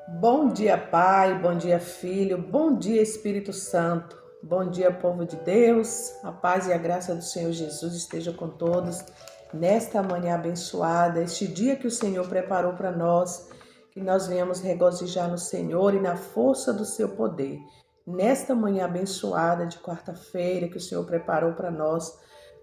Bom dia, Pai, bom dia, Filho, bom dia, Espírito Santo, bom dia, povo de Deus, a paz e a graça do Senhor Jesus esteja com todos nesta manhã abençoada, este dia que o Senhor preparou para nós, que nós venhamos regozijar no Senhor e na força do seu poder. Nesta manhã abençoada de quarta-feira que o Senhor preparou para nós,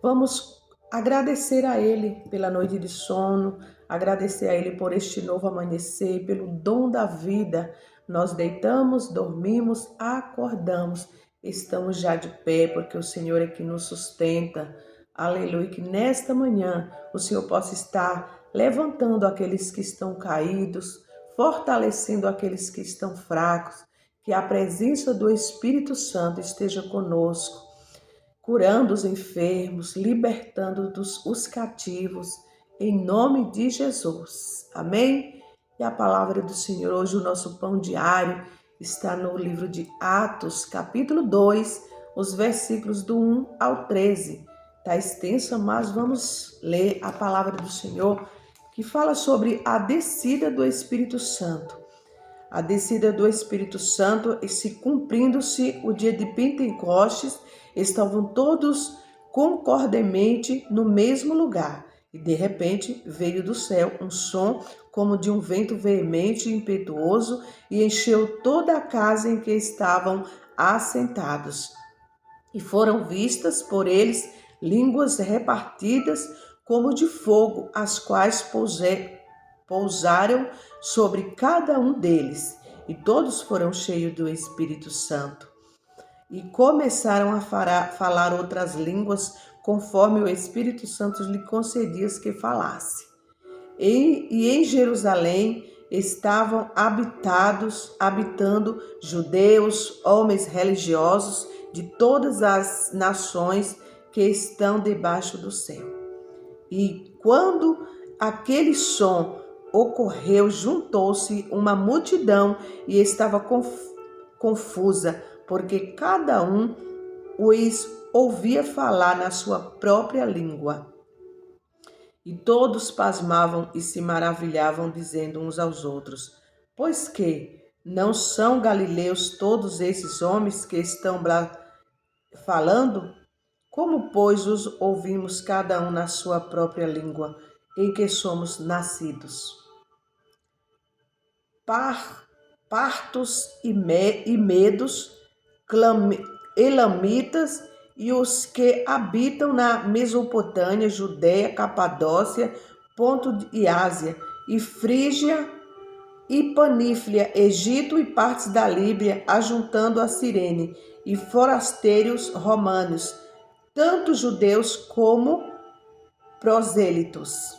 vamos agradecer a Ele pela noite de sono, agradecer a Ele por este novo amanhecer, pelo dom da vida. Nós deitamos, dormimos, acordamos, estamos já de pé, porque o Senhor é que nos sustenta. Aleluia, que nesta manhã o Senhor possa estar levantando aqueles que estão caídos, fortalecendo aqueles que estão fracos, que a presença do Espírito Santo esteja conosco, curando os enfermos, libertando os cativos, em nome de Jesus. Amém? E a palavra do Senhor, hoje o nosso pão diário, está no livro de Atos, capítulo 2, os versículos do 1 ao 13. Está extensa, mas vamos ler a palavra do Senhor, que fala sobre a descida do Espírito Santo. A descida do Espírito Santo, e se cumprindo-se o dia de Pentecostes, estavam todos concordemente no mesmo lugar. E de repente veio do céu um som como de um vento veemente e impetuoso e encheu toda a casa em que estavam assentados. E foram vistas por eles línguas repartidas como de fogo, as quais pousaram sobre cada um deles. E todos foram cheios do Espírito Santo. E começaram a falar outras línguas, conforme o Espírito Santo lhe concedia que falasse. E em Jerusalém estavam habitando judeus, homens religiosos de todas as nações que estão debaixo do céu. E quando aquele som ocorreu, juntou-se uma multidão e estava confusa, porque cada um os ouvia falar na sua própria língua. E todos pasmavam e se maravilhavam, dizendo uns aos outros: Pois que não são galileus todos esses homens que estão falando? Como, pois, os ouvimos cada um na sua própria língua, em que somos nascidos? Partos e medos, elamitas e os que habitam na Mesopotâmia, Judéia, Capadócia, Ponto e Ásia, e Frígia e Paníflia, Egito e partes da Líbia, ajuntando a Cirene, e forasteiros romanos, tanto judeus como prosélitos,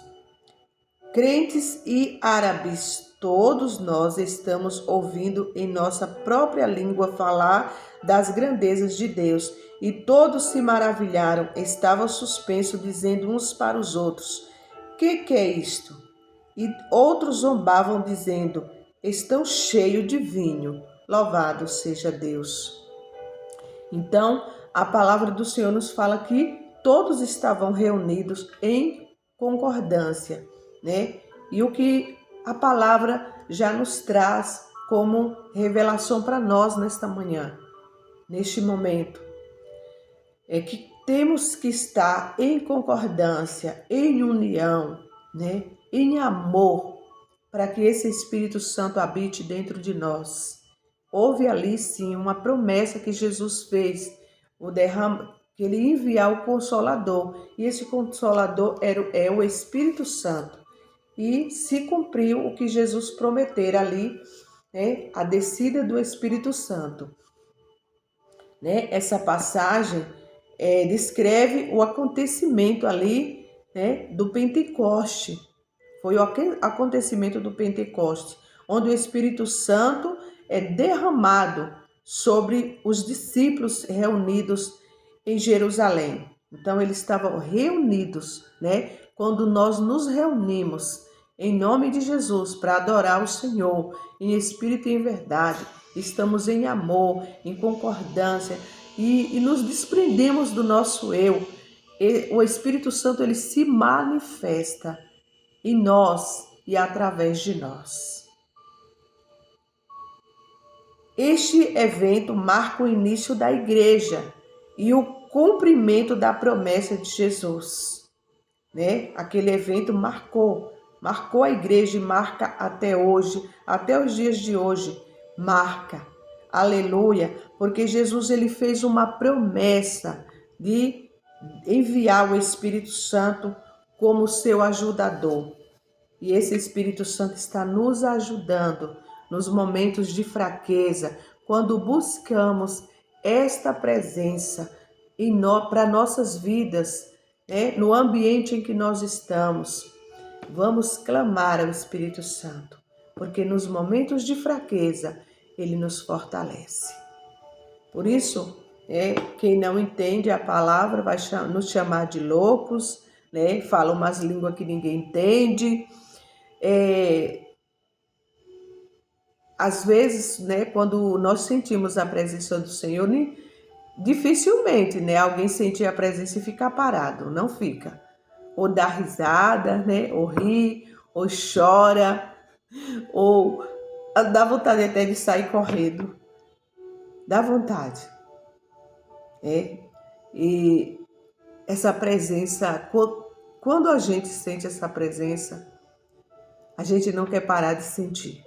crentes e árabes, todos nós estamos ouvindo em nossa própria língua falar das grandezas de Deus. E todos se maravilharam, estavam suspensos, dizendo uns para os outros: Que é isto? E outros zombavam, dizendo: Estão cheios de vinho. Louvado seja Deus. Então, a palavra do Senhor nos fala que todos estavam reunidos em concordância, né? E o que a palavra já nos traz como revelação para nós nesta manhã, neste momento, é que temos que estar em concordância, em união, né? Em amor, para que esse Espírito Santo habite dentro de nós. Houve ali sim uma promessa que Jesus fez, que ele ia enviar o Consolador, e esse Consolador é o Espírito Santo. E se cumpriu o que Jesus prometera ali, né? A descida do Espírito Santo. Né? Essa passagem descreve o acontecimento ali, né, do Pentecoste. Foi o acontecimento do Pentecoste, onde o Espírito Santo é derramado sobre os discípulos reunidos em Jerusalém. Então, eles estavam reunidos, né? Quando nós nos reunimos em nome de Jesus para adorar o Senhor em espírito e em verdade, estamos em amor, em concordância e nos desprendemos do nosso eu. E o Espírito Santo ele se manifesta em nós e através de nós. Este evento marca o início da igreja e o cumprimento da promessa de Jesus, né? Aquele evento marcou a igreja e marca até hoje, até os dias de hoje, marca. Aleluia, porque Jesus ele fez uma promessa de enviar o Espírito Santo como seu ajudador. E esse Espírito Santo está nos ajudando nos momentos de fraqueza, quando buscamos esta presença para nossas vidas, né? No ambiente em que nós estamos. Vamos clamar ao Espírito Santo, porque nos momentos de fraqueza, ele nos fortalece. Por isso, quem não entende a palavra vai nos chamar de loucos, né? Fala umas línguas que ninguém entende. Às vezes, né, quando nós sentimos a presença do Senhor, dificilmente, né, alguém sentir a presença e ficar parado, não fica. Ou dá risada, né, ou ri, ou chora, ou dá vontade até de sair correndo. Dá vontade. E essa presença, quando a gente sente essa presença, a gente não quer parar de sentir.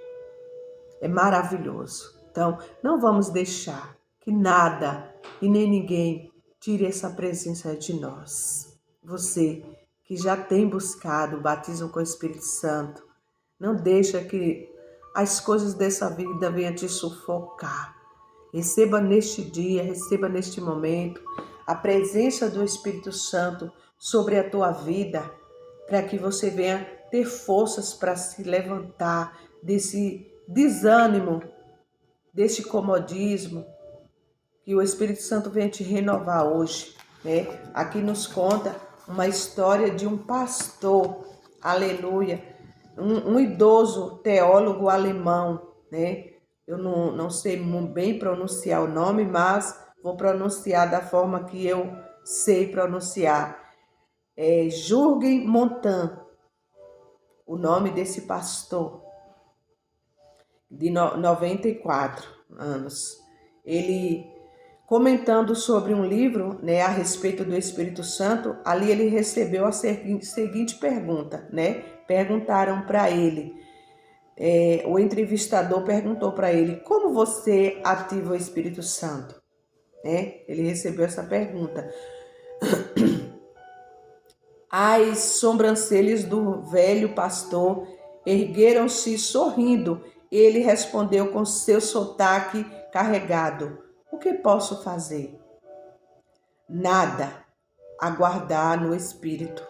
É maravilhoso. Então, não vamos deixar que nada e nem ninguém tire essa presença de nós. Você que já tem buscado o batismo com o Espírito Santo, não deixa que as coisas dessa vida venham te sufocar. Receba neste dia, receba neste momento a presença do Espírito Santo sobre a tua vida, para que você venha ter forças para se levantar desse desânimo, desse comodismo, que o Espírito Santo venha te renovar hoje, né? Aqui nos conta uma história de um pastor, aleluia, um idoso teólogo alemão, né? Eu não sei bem pronunciar o nome, mas vou pronunciar da forma que eu sei pronunciar. É Jürgen Montan, o nome desse pastor, de 94 anos. Ele, comentando sobre um livro, né, a respeito do Espírito Santo, ali ele recebeu a seguinte pergunta, né? Perguntaram para ele, o entrevistador perguntou para ele, como você ativa o Espírito Santo? Né? Ele recebeu essa pergunta. As sobrancelhas do velho pastor ergueram-se sorrindo. Ele respondeu com seu sotaque carregado: o que posso fazer? Nada, aguardar no Espírito.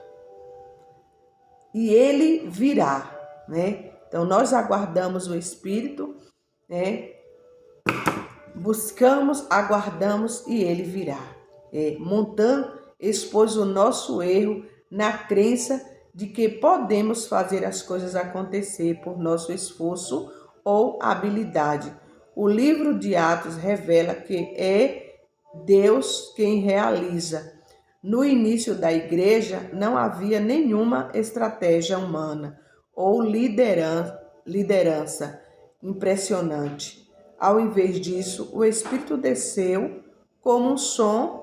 E ele virá, né? Então nós aguardamos o Espírito, né? Buscamos, aguardamos e ele virá. Montan expôs o nosso erro na crença de que podemos fazer as coisas acontecer por nosso esforço ou habilidade. O livro de Atos revela que é Deus quem realiza. No início da igreja não havia nenhuma estratégia humana ou liderança impressionante. Ao invés disso, o Espírito desceu como um som,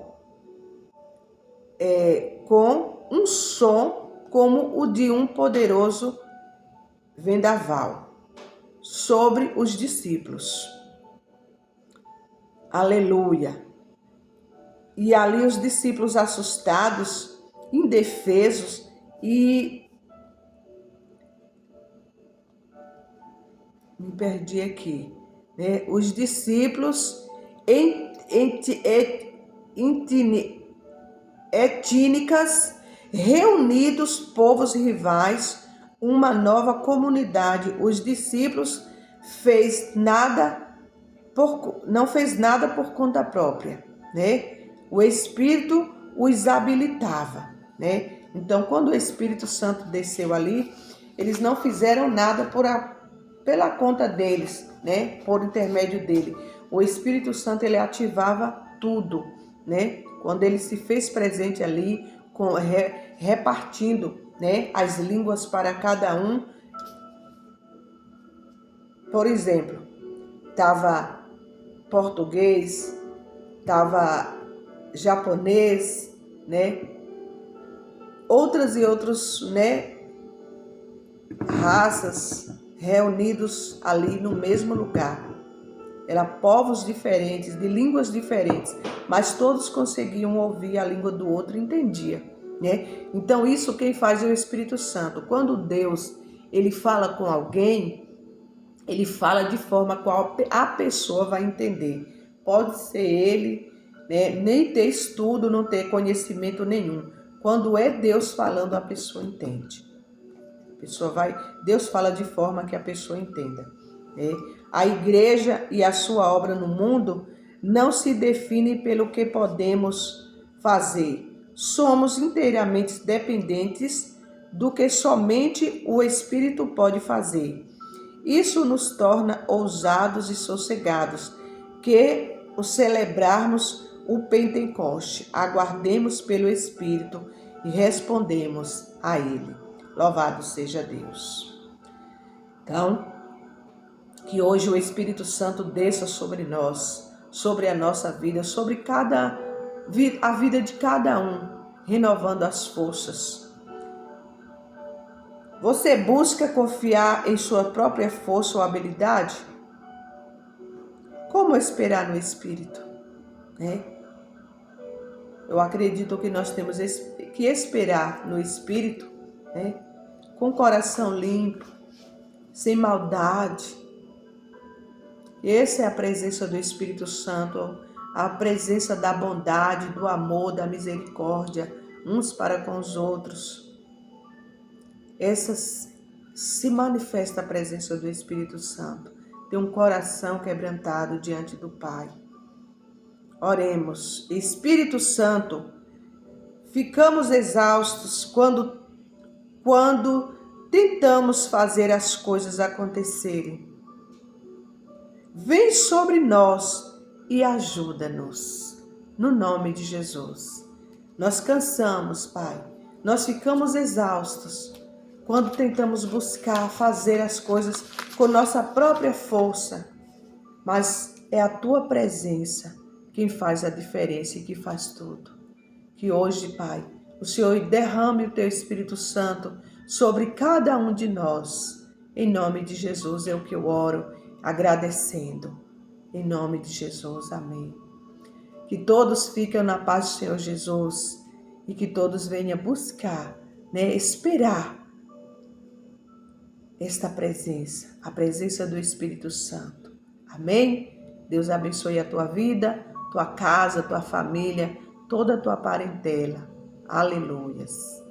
como o de um poderoso vendaval sobre os discípulos. Aleluia! E ali os discípulos assustados, indefesos e... Me perdi aqui. Né? Os discípulos étnicas, reunidos povos rivais, uma nova comunidade. Os discípulos não fez nada por conta própria, né? O Espírito os habilitava, né? Então, quando o Espírito Santo desceu ali, eles não fizeram nada pela conta deles, né? Por intermédio dele. O Espírito Santo, ele ativava tudo, né? Quando ele se fez presente ali, repartindo, né, as línguas para cada um. Por exemplo, estava português, estava japonês, né? Outras e outros, né, raças reunidos ali no mesmo lugar. Eram povos diferentes, de línguas diferentes, mas todos conseguiam ouvir a língua do outro e entendia, né? Então isso quem faz é o Espírito Santo. Quando Deus ele fala com alguém, ele fala de forma qual a pessoa vai entender. Pode ser ele, né, nem ter estudo, não ter conhecimento nenhum. Quando é Deus falando, a pessoa entende. Deus fala de forma que a pessoa entenda, né? A igreja e a sua obra no mundo não se define pelo que podemos fazer. Somos inteiramente dependentes do que somente o Espírito pode fazer. Isso nos torna ousados e sossegados, que o celebrarmos o Pentecoste, aguardemos pelo Espírito e respondemos a Ele. Louvado seja Deus. Então, que hoje o Espírito Santo desça sobre nós, sobre a nossa vida, sobre a vida de cada um, renovando as forças. Você busca confiar em sua própria força ou habilidade? Como esperar no Espírito, né? Eu acredito que nós temos que esperar no Espírito, né? Com o coração limpo, sem maldade. Essa é a presença do Espírito Santo, a presença da bondade, do amor, da misericórdia, uns para com os outros. Se manifesta a presença do Espírito Santo. Tem um coração quebrantado diante do Pai. Oremos. Espírito Santo, ficamos exaustos quando tentamos fazer as coisas acontecerem. Vem sobre nós e ajuda-nos. No nome de Jesus. Nós cansamos, Pai. Nós ficamos exaustos quando tentamos buscar fazer as coisas com nossa própria força. Mas é a Tua presença quem faz a diferença e que faz tudo. Que hoje, Pai, o Senhor derrame o Teu Espírito Santo sobre cada um de nós. Em nome de Jesus é o que eu oro, agradecendo. Em nome de Jesus, amém. Que todos fiquem na paz do Senhor Jesus e que todos venham buscar, né, esperar esta presença, a presença do Espírito Santo. Amém? Deus abençoe a tua vida, tua casa, tua família, toda a tua parentela. Aleluias.